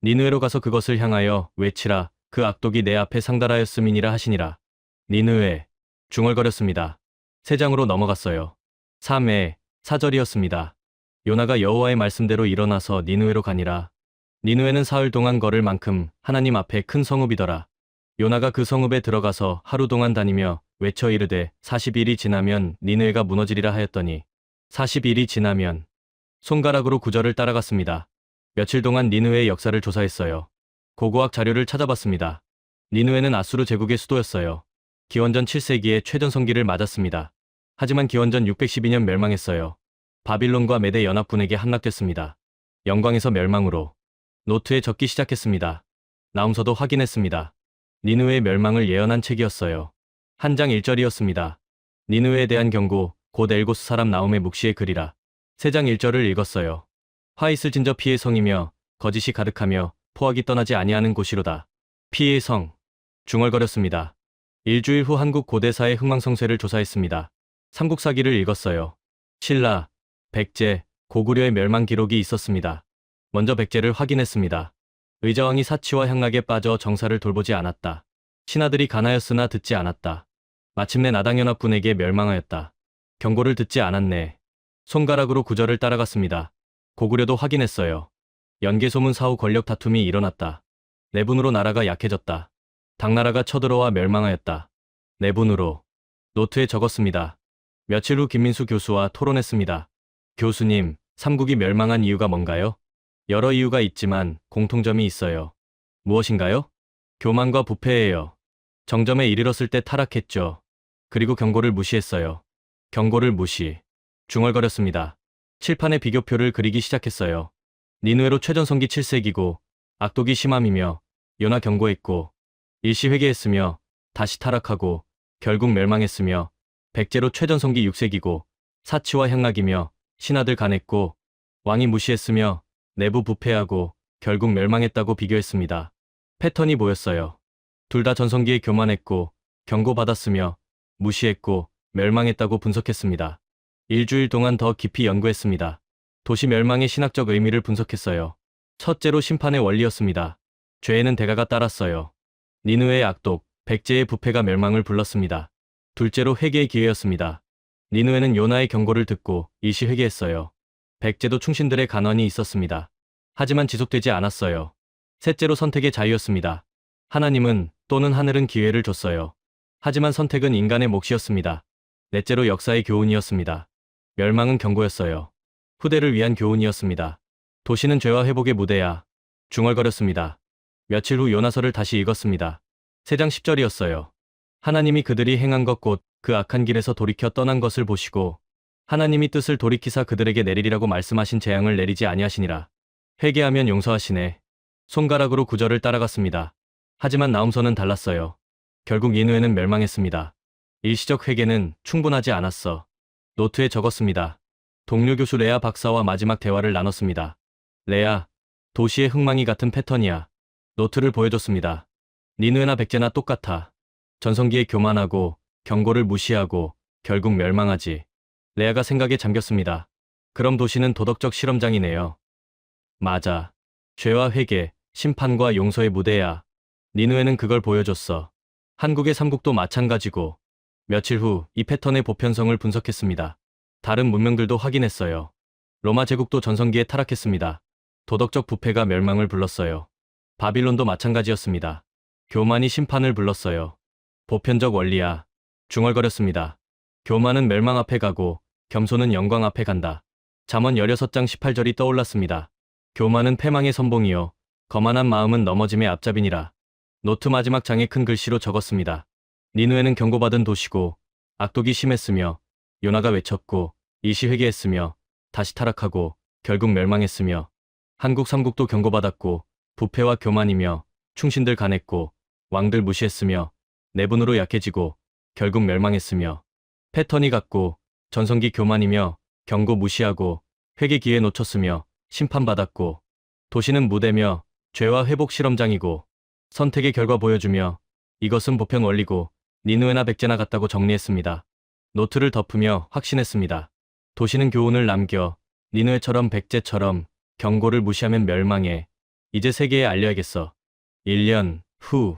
니느웨로 가서 그것을 향하여 외치라 그 악독이 내 앞에 상달하였음이니라 하시니라. 니느웨 중얼거렸습니다. 3장으로 넘어갔어요. 3에 4절이었습니다. 요나가 여호와의 말씀대로 일어나서 니느웨로 가니라. 니느웨는 사흘 동안 걸을 만큼 하나님 앞에 큰 성읍이더라. 요나가 그 성읍에 들어가서 하루 동안 다니며 외쳐 이르되 40일이 지나면 니느웨가 무너지리라 하였더니 40일이 지나면 손가락으로 구절을 따라갔습니다. 며칠 동안 니느웨의 역사를 조사했어요. 고고학 자료를 찾아봤습니다. 니느웨는 아수르 제국의 수도였어요. 기원전 7세기에 최전성기를 맞았습니다. 하지만 기원전 612년 멸망했어요. 바빌론과 메대 연합군에게 함락됐습니다. 영광에서 멸망으로. 노트에 적기 시작했습니다. 나움서도 확인했습니다. 니느웨의 멸망을 예언한 책이었어요. 한 장 1절이었습니다. 니느웨에 대한 경고, 곧 엘고스 사람 나움의 묵시의 글이라. 3장 1절을 읽었어요. 화 있을 진저 피의 성이며 거짓이 가득하며 포악이 떠나지 아니하는 곳이로다. 피의 성. 중얼거렸습니다. 일주일 후 한국 고대사의 흥망성쇠를 조사했습니다. 삼국사기를 읽었어요. 신라, 백제, 고구려의 멸망 기록이 있었습니다. 먼저 백제를 확인했습니다. 의자왕이 사치와 향락에 빠져 정사를 돌보지 않았다. 신하들이 가나였으나 듣지 않았다. 마침내 나당연합군에게 멸망하였다. 경고를 듣지 않았네. 손가락으로 구절을 따라갔습니다. 고구려도 확인했어요. 연개소문 사후 권력 다툼이 일어났다. 내분으로 나라가 약해졌다. 당나라가 쳐들어와 멸망하였다. 내분으로. 노트에 적었습니다. 며칠 후 김민수 교수와 토론했습니다. 교수님, 삼국이 멸망한 이유가 뭔가요? 여러 이유가 있지만 공통점이 있어요. 무엇인가요? 교만과 부패예요. 정점에 이르렀을 때 타락했죠. 그리고 경고를 무시했어요. 경고를 무시. 중얼거렸습니다. 칠판에 비교표를 그리기 시작했어요. 니느웨로 최전성기 7세기고 악독이 심함이며 요나 경고했고 일시 회개했으며 다시 타락하고 결국 멸망했으며 백제로 최전성기 6세기고 사치와 향락이며 신하들 간했고 왕이 무시했으며 내부 부패하고 결국 멸망했다고 비교했습니다. 패턴이 보였어요. 둘 다 전성기에 교만했고 경고받았으며 무시했고 멸망했다고 분석했습니다. 일주일 동안 더 깊이 연구했습니다. 도시 멸망의 신학적 의미를 분석했어요. 첫째로 심판의 원리였습니다. 죄에는 대가가 따랐어요. 니느웨의 악독, 백제의 부패가 멸망을 불렀습니다. 둘째로 회개의 기회였습니다. 니느웨는 요나의 경고를 듣고 일시 회개했어요. 백제도 충신들의 간언이 있었습니다. 하지만 지속되지 않았어요. 셋째로 선택의 자유였습니다. 하나님은 또는 하늘은 기회를 줬어요. 하지만 선택은 인간의 몫이었습니다. 넷째로 역사의 교훈이었습니다. 멸망은 경고였어요. 후대를 위한 교훈이었습니다. 도시는 죄와 회복의 무대야. 중얼거렸습니다. 며칠 후 요나서를 다시 읽었습니다. 3장 10절이었어요. 하나님이 그들이 행한 것 곧 그 악한 길에서 돌이켜 떠난 것을 보시고 하나님이 뜻을 돌이키사 그들에게 내리리라고 말씀하신 재앙을 내리지 아니하시니라. 회개하면 용서하시네. 손가락으로 구절을 따라갔습니다. 하지만 나움서는 달랐어요. 결국 니느웨는 멸망했습니다. 일시적 회개는 충분하지 않았어. 노트에 적었습니다. 동료 교수 레아 박사와 마지막 대화를 나눴습니다. 레아, 도시의 흥망이 같은 패턴이야. 노트를 보여줬습니다. 니느웨나 백제나 똑같아. 전성기에 교만하고 경고를 무시하고 결국 멸망하지. 레아가 생각에 잠겼습니다. 그럼 도시는 도덕적 실험장이네요. 맞아. 죄와 회개, 심판과 용서의 무대야. 니느웨는 그걸 보여줬어. 한국의 삼국도 마찬가지고. 며칠 후 이 패턴의 보편성을 분석했습니다. 다른 문명들도 확인했어요. 로마 제국도 전성기에 타락했습니다. 도덕적 부패가 멸망을 불렀어요. 바빌론도 마찬가지였습니다. 교만이 심판을 불렀어요. 보편적 원리야. 중얼거렸습니다. 교만은 멸망 앞에 가고 겸손은 영광 앞에 간다. 잠언 16장 18절이 떠올랐습니다. 교만은 패망의 선봉이요 거만한 마음은 넘어짐의 앞잡이니라. 노트 마지막 장에 큰 글씨로 적었습니다. 니느웨는 경고받은 도시고 악독이 심했으며 요나가 외쳤고 일시 회개했으며 다시 타락하고 결국 멸망했으며 한국 삼국도 경고받았고 부패와 교만이며 충신들 간했고 왕들 무시했으며 내분으로 약해지고 결국 멸망했으며 패턴이 같고 전성기 교만이며 경고 무시하고 회개 기회 놓쳤으며 심판받았고 도시는 무대며 죄와 회복 실험장이고 선택의 결과 보여주며 이것은 보편 원리고 니느웨나 백제나 같다고 정리했습니다. 노트를 덮으며 확신했습니다. 도시는 교훈을 남겨 니느웨처럼 백제처럼 경고를 무시하면 멸망해. 이제 세계에 알려야겠어. 1년 후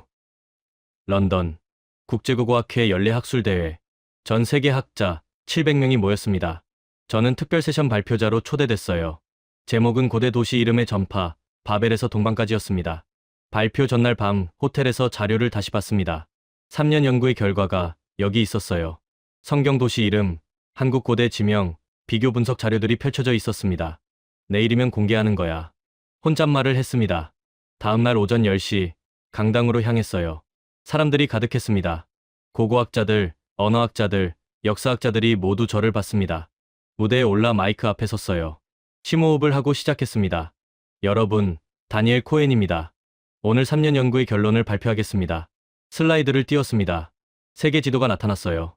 런던 국제고고학회 연례학술대회. 전 세계 학자 700명이 모였습니다. 저는 특별 세션 발표자로 초대됐어요. 제목은 고대 도시 이름의 전파, 바벨에서 동방까지였습니다. 발표 전날 밤 호텔에서 자료를 다시 봤습니다. 3년 연구의 결과가 여기 있었어요. 성경 도시 이름, 한국 고대 지명, 비교 분석 자료들이 펼쳐져 있었습니다. 내일이면 공개하는 거야. 혼잣말을 했습니다. 다음날 오전 10시 강당으로 향했어요. 사람들이 가득했습니다. 고고학자들, 언어학자들, 역사학자들이 모두 저를 봤습니다. 무대에 올라 마이크 앞에 섰어요. 심호흡을 하고 시작했습니다. 여러분, 다니엘 코엔입니다. 오늘 3년 연구의 결론을 발표하겠습니다. 슬라이드를 띄웠습니다. 세계 지도가 나타났어요.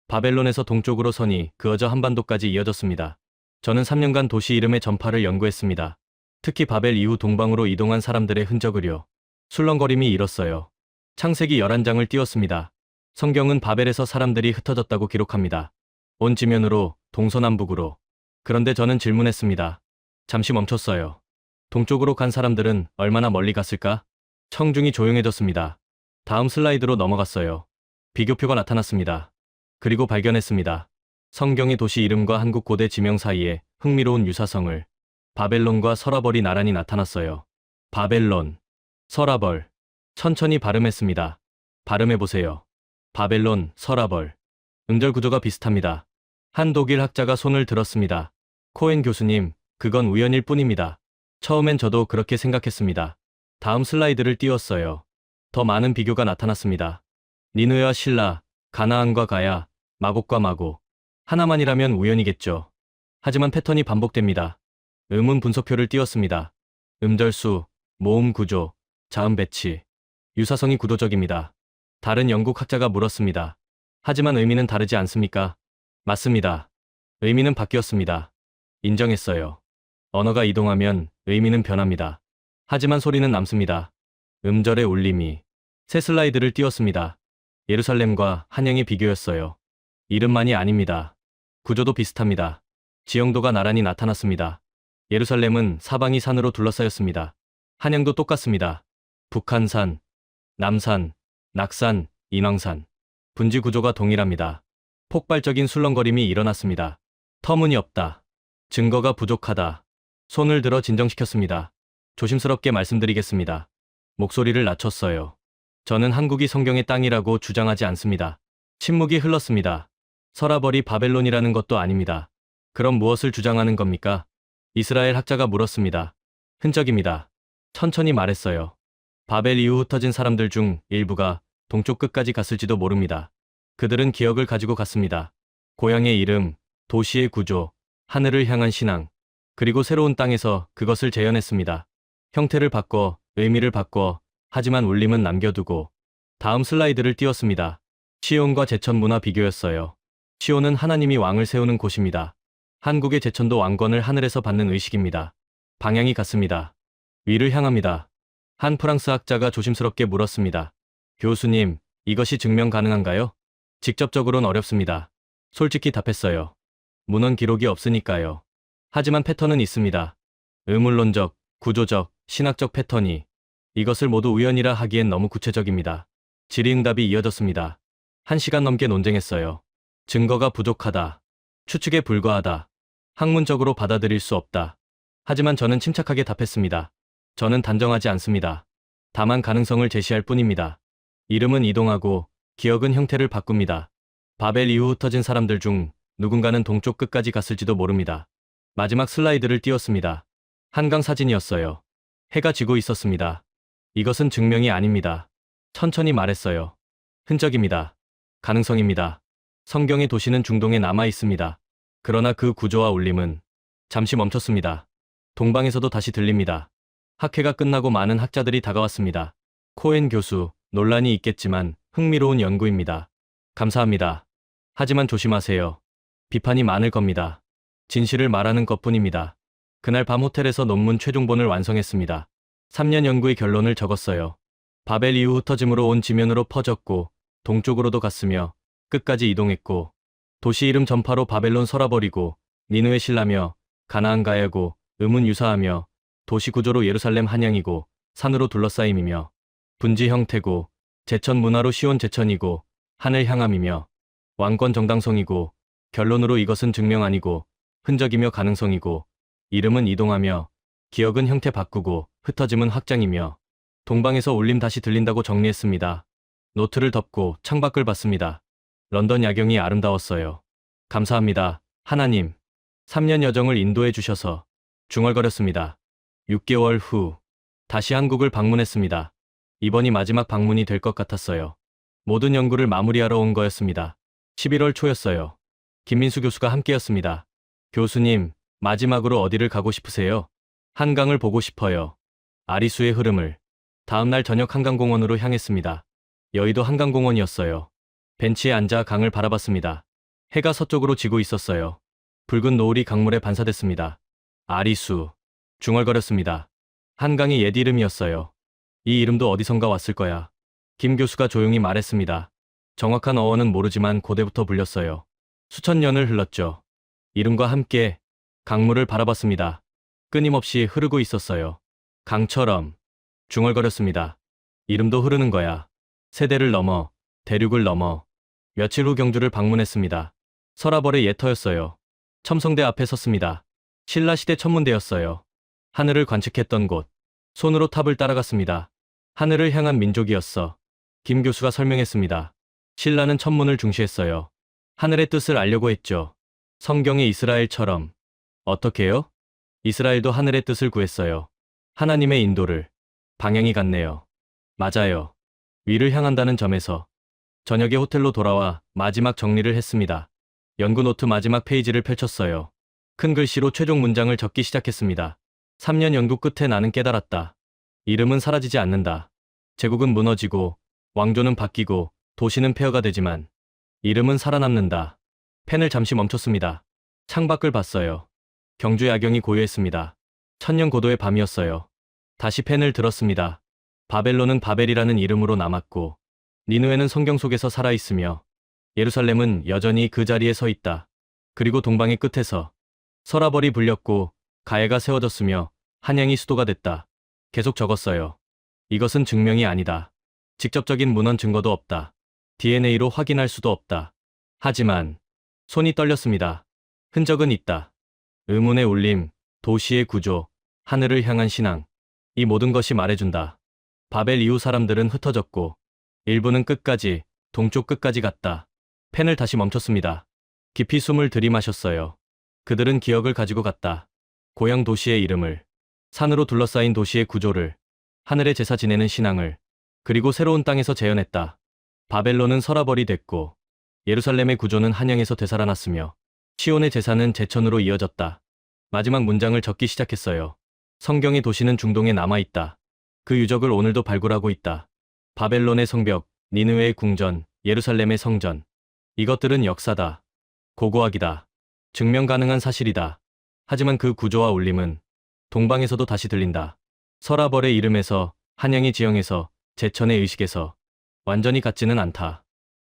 바벨론에서 동쪽으로 선이 그어져 한반도까지 이어졌습니다. 저는 3년간 도시 이름의 전파를 연구했습니다. 특히 바벨 이후 동방으로 이동한 사람들의 흔적을요. 술렁거림이 일었어요. 창세기 11장을 띄웠습니다. 성경은 바벨에서 사람들이 흩어졌다고 기록합니다. 온 지면으로, 동서남북으로. 그런데 저는 질문했습니다. 잠시 멈췄어요. 동쪽으로 간 사람들은 얼마나 멀리 갔을까? 청중이 조용해졌습니다. 다음 슬라이드로 넘어갔어요. 비교표가 나타났습니다. 그리고 발견했습니다. 성경의 도시 이름과 한국 고대 지명 사이에 흥미로운 유사성을. 바벨론과 서라벌이 나란히 나타났어요. 바벨론, 서라벌. 천천히 발음했습니다. 발음해보세요. 바벨론, 서라벌. 음절 구조가 비슷합니다. 한 독일 학자가 손을 들었습니다. 코엔 교수님, 그건 우연일 뿐입니다. 처음엔 저도 그렇게 생각했습니다. 다음 슬라이드를 띄웠어요. 더 많은 비교가 나타났습니다. 니느웨와 실라, 가나안과 가야, 마곡과 마고. 하나만이라면 우연이겠죠. 하지만 패턴이 반복됩니다. 음운 분석표를 띄웠습니다. 음절수, 모음 구조, 자음 배치. 유사성이 구도적입니다. 다른 영국 학자가 물었습니다. 하지만 의미는 다르지 않습니까? 맞습니다. 의미는 바뀌었습니다. 인정했어요. 언어가 이동하면 의미는 변합니다. 하지만 소리는 남습니다. 음절의 울림이. 새 슬라이드를 띄웠습니다. 예루살렘과 한양의 비교였어요. 이름만이 아닙니다. 구조도 비슷합니다. 지형도가 나란히 나타났습니다. 예루살렘은 사방이 산으로 둘러싸였습니다. 한양도 똑같습니다. 북한산, 남산, 낙산, 인왕산. 분지 구조가 동일합니다. 폭발적인 술렁거림이 일어났습니다. 터무니없다. 증거가 부족하다. 손을 들어 진정시켰습니다. 조심스럽게 말씀드리겠습니다. 목소리를 낮췄어요. 저는 한국이 성경의 땅이라고 주장하지 않습니다. 침묵이 흘렀습니다. 서라벌이 바벨론이라는 것도 아닙니다. 그럼 무엇을 주장하는 겁니까? 이스라엘 학자가 물었습니다. 흔적입니다. 천천히 말했어요. 바벨 이후 흩어진 사람들 중 일부가 동쪽 끝까지 갔을지도 모릅니다. 그들은 기억을 가지고 갔습니다. 고향의 이름, 도시의 구조, 하늘을 향한 신앙, 그리고 새로운 땅에서 그것을 재현했습니다. 형태를 바꿔, 의미를 바꿔, 하지만 울림은 남겨두고. 다음 슬라이드를 띄웠습니다. 시온과 제천 문화 비교였어요. 시온은 하나님이 왕을 세우는 곳입니다. 한국의 제천도 왕권을 하늘에서 받는 의식입니다. 방향이 같습니다. 위를 향합니다. 한 프랑스 학자가 조심스럽게 물었습니다. 교수님, 이것이 증명 가능한가요? 직접적으로는 어렵습니다. 솔직히 답했어요. 문헌 기록이 없으니까요. 하지만 패턴은 있습니다. 의문론적, 구조적, 신학적 패턴이. 이것을 모두 우연이라 하기엔 너무 구체적입니다. 질의응답이 이어졌습니다. 1시간 넘게 논쟁했어요. 증거가 부족하다. 추측에 불과하다. 학문적으로 받아들일 수 없다. 하지만 저는 침착하게 답했습니다. 저는 단정하지 않습니다. 다만 가능성을 제시할 뿐입니다. 이름은 이동하고 기억은 형태를 바꿉니다. 바벨 이후 흩어진 사람들 중 누군가는 동쪽 끝까지 갔을지도 모릅니다. 마지막 슬라이드를 띄웠습니다. 한강 사진이었어요. 해가 지고 있었습니다. 이것은 증명이 아닙니다. 천천히 말했어요. 흔적입니다. 가능성입니다. 성경의 도시는 중동에 남아 있습니다. 그러나 그 구조와 울림은 잠시 멈췄습니다. 동방에서도 다시 들립니다. 학회가 끝나고 많은 학자들이 다가왔습니다. 코엔 교수, 논란이 있겠지만 흥미로운 연구입니다. 감사합니다. 하지만 조심하세요. 비판이 많을 겁니다. 진실을 말하는 것뿐입니다. 그날 밤 호텔에서 논문 최종본을 완성했습니다. 3년 연구의 결론을 적었어요. 바벨 이후 흩어짐으로 온 지면으로 퍼졌고 동쪽으로도 갔으며 끝까지 이동했고 도시 이름 전파로 바벨론 서라버리고 니느웨 신라며 가나안 가야고 음은 유사하며 도시 구조로 예루살렘 한양이고 산으로 둘러싸임이며 분지 형태고 제천 문화로 시온 제천이고 하늘 향함이며 왕권 정당성이고 결론으로 이것은 증명 아니고 흔적이며 가능성이고 이름은 이동하며 기억은 형태 바꾸고 흩어짐은 확장이며 동방에서 울림 다시 들린다고 정리했습니다. 노트를 덮고 창밖을 봤습니다. 런던 야경이 아름다웠어요. 감사합니다. 하나님. 3년 여정을 인도해 주셔서 중얼거렸습니다. 6개월 후 다시 한국을 방문했습니다. 이번이 마지막 방문이 될 것 같았어요. 모든 연구를 마무리하러 온 거였습니다. 11월 초였어요. 김민수 교수가 함께였습니다. 교수님, 마지막으로 어디를 가고 싶으세요? 한강을 보고 싶어요. 아리수의 흐름을. 다음날 저녁 한강공원으로 향했습니다. 여의도 한강공원이었어요. 벤치에 앉아 강을 바라봤습니다. 해가 서쪽으로 지고 있었어요. 붉은 노을이 강물에 반사됐습니다. 아리수. 중얼거렸습니다. 한강의 옛 이름이었어요. 이 이름도 어디선가 왔을 거야. 김 교수가 조용히 말했습니다. 정확한 어원은 모르지만 고대부터 불렸어요. 수천 년을 흘렀죠. 이름과 함께 강물을 바라봤습니다. 끊임없이 흐르고 있었어요. 강처럼. 중얼거렸습니다. 이름도 흐르는 거야. 세대를 넘어, 대륙을 넘어. 며칠 후 경주를 방문했습니다. 서라벌의 옛터였어요. 첨성대 앞에 섰습니다. 신라시대 천문대였어요. 하늘을 관측했던 곳. 손으로 탑을 따라갔습니다. 하늘을 향한 민족이었어. 김 교수가 설명했습니다. 신라는 천문을 중시했어요. 하늘의 뜻을 알려고 했죠. 성경의 이스라엘처럼. 어떻게요? 이스라엘도 하늘의 뜻을 구했어요. 하나님의 인도를. 방향이 같네요. 맞아요. 위를 향한다는 점에서. 저녁에 호텔로 돌아와 마지막 정리를 했습니다. 연구 노트 마지막 페이지를 펼쳤어요. 큰 글씨로 최종 문장을 적기 시작했습니다. 3년 연구 끝에 나는 깨달았다. 이름은 사라지지 않는다. 제국은 무너지고, 왕조는 바뀌고, 도시는 폐허가 되지만, 이름은 살아남는다. 펜을 잠시 멈췄습니다. 창밖을 봤어요. 경주 야경이 고요했습니다. 천년 고도의 밤이었어요. 다시 펜을 들었습니다. 바벨론은 바벨이라는 이름으로 남았고, 니느웨는 성경 속에서 살아있으며, 예루살렘은 여전히 그 자리에 서 있다. 그리고 동방의 끝에서 서라벌이 불렸고, 가해가 세워졌으며, 한양이 수도가 됐다. 계속 적었어요. 이것은 증명이 아니다. 직접적인 문헌 증거도 없다. DNA로 확인할 수도 없다. 하지만 손이 떨렸습니다. 흔적은 있다. 의문의 울림, 도시의 구조, 하늘을 향한 신앙. 이 모든 것이 말해준다. 바벨 이후 사람들은 흩어졌고 일부는 끝까지, 동쪽 끝까지 갔다. 펜을 다시 멈췄습니다. 깊이 숨을 들이마셨어요. 그들은 기억을 가지고 갔다. 고향 도시의 이름을, 산으로 둘러싸인 도시의 구조를, 하늘의 제사 지내는 신앙을, 그리고 새로운 땅에서 재현했다. 바벨론은 서라벌이 됐고 예루살렘의 구조는 한양에서 되살아났으며 시온의 제사는 제천으로 이어졌다. 마지막 문장을 적기 시작했어요. 성경의 도시는 중동에 남아있다. 그 유적을 오늘도 발굴하고 있다. 바벨론의 성벽, 니느웨의 궁전, 예루살렘의 성전. 이것들은 역사다. 고고학이다. 증명 가능한 사실이다. 하지만 그 구조와 울림은 동방에서도 다시 들린다. 서라벌의 이름에서, 한양의 지형에서, 제천의 의식에서. 완전히 같지는 않다.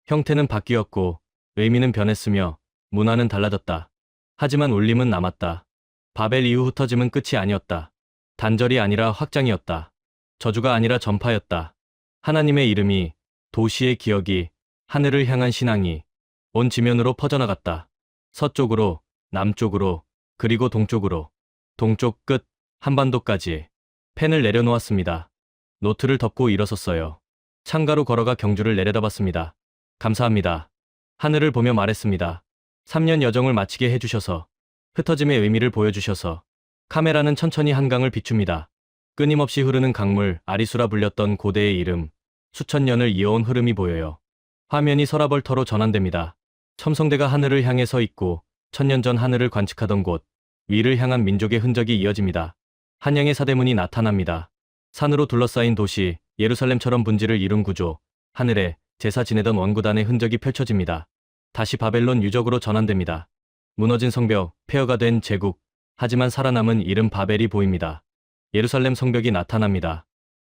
형태는 바뀌었고 의미는 변했으며 문화는 달라졌다. 하지만 울림은 남았다. 바벨 이후 흩어짐은 끝이 아니었다. 단절이 아니라 확장이었다. 저주가 아니라 전파였다. 하나님의 이름이, 도시의 기억이, 하늘을 향한 신앙이 온 지면으로 퍼져나갔다. 서쪽으로, 남쪽으로, 그리고 동쪽으로. 동쪽 끝, 한반도까지. 펜을 내려놓았습니다. 노트를 덮고 일어섰어요. 창가로 걸어가 경주를 내려다봤습니다. 감사합니다. 하늘을 보며 말했습니다. 3년 여정을 마치게 해주셔서, 흩어짐의 의미를 보여주셔서. 카메라는 천천히 한강을 비춥니다. 끊임없이 흐르는 강물, 아리수라 불렸던 고대의 이름, 수천 년을 이어온 흐름이 보여요. 화면이 서라벌터로 전환됩니다. 첨성대가 하늘을 향해 서 있고, 천년 전 하늘을 관측하던 곳, 위를 향한 민족의 흔적이 이어집니다. 한양의 사대문이 나타납니다. 산으로 둘러싸인 도시, 예루살렘처럼 분지를 이룬 구조, 하늘에 제사 지내던 원구단의 흔적이 펼쳐집니다. 다시 바벨론 유적으로 전환됩니다. 무너진 성벽, 폐허가 된 제국, 하지만 살아남은 이름 바벨이 보입니다. 예루살렘 성벽이 나타납니다.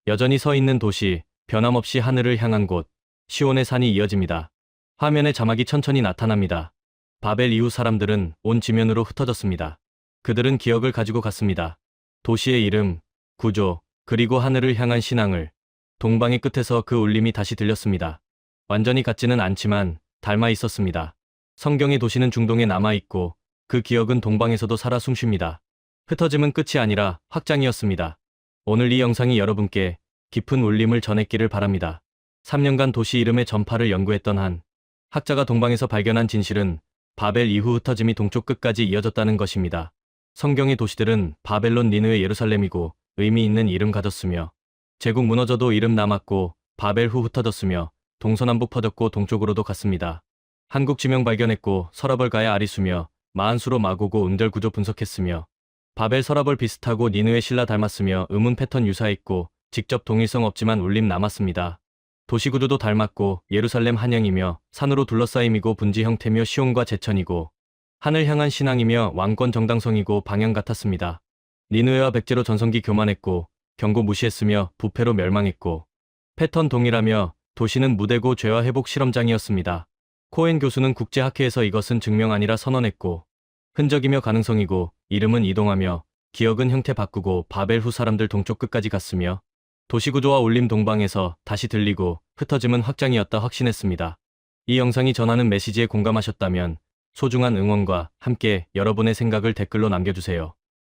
여전히 서 있는 도시, 변함없이 하늘을 향한 곳, 시온의 산이 이어집니다. 화면에 자막이 천천히 나타납니다. 바벨 이후 사람들은 온 지면으로 흩어졌습니다. 그들은 기억을 가지고 갔습니다. 도시의 이름, 구조, 그리고 하늘을 향한 신앙을. 동방의 끝에서 그 울림이 다시 들렸습니다. 완전히 같지는 않지만 닮아 있었습니다. 성경의 도시는 중동에 남아있고 그 기억은 동방에서도 살아 숨쉽니다. 흩어짐은 끝이 아니라 확장이었습니다. 오늘 이 영상이 여러분께 깊은 울림을 전했기를 바랍니다. 3년간 도시 이름의 전파를 연구했던 한 학자가 동방에서 발견한 진실은 바벨 이후 흩어짐이 동쪽 끝까지 이어졌다는 것입니다. 성경의 도시들은 바벨론, 니느웨, 예루살렘이고 의미 있는 이름 가졌으며 제국 무너져도 이름 남았고 바벨 후 흩어졌으며 동서남북 퍼졌고 동쪽으로도 갔습니다. 한국 지명 발견했고 서라벌 가야 아리수며 마한수로 마고고 음절 구조 분석했으며 바벨 서라벌 비슷하고 니느웨 신라 닮았으며 음운 패턴 유사했고 직접 동일성 없지만 울림 남았습니다. 도시 구조도 닮았고 예루살렘 한영이며 산으로 둘러싸임이고 분지 형태며 시온과 제천이고 하늘 향한 신앙이며 왕권 정당성이고 방향 같았습니다. 니느웨와 백제로 전성기 교만했고 경고 무시했으며 부패로 멸망했고 패턴 동일하며 도시는 무대고 죄와 회복 실험장이었습니다. 코엔 교수는 국제학회에서 이것은 증명 아니라 선언했고 흔적이며 가능성이고 이름은 이동하며 기억은 형태 바꾸고 바벨 후 사람들 동쪽 끝까지 갔으며 도시구조와 울림 동방에서 다시 들리고 흩어짐은 확장이었다 확신했습니다. 이 영상이 전하는 메시지에 공감하셨다면 소중한 응원과 함께 여러분의 생각을 댓글로 남겨주세요.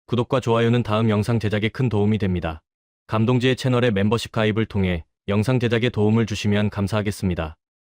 구독과 좋아요는 다음 영상 제작에 큰 도움이 됩니다. 감동지의 채널의 멤버십 가입을 통해 영상 제작에 도움을 주시면 감사하겠습니다.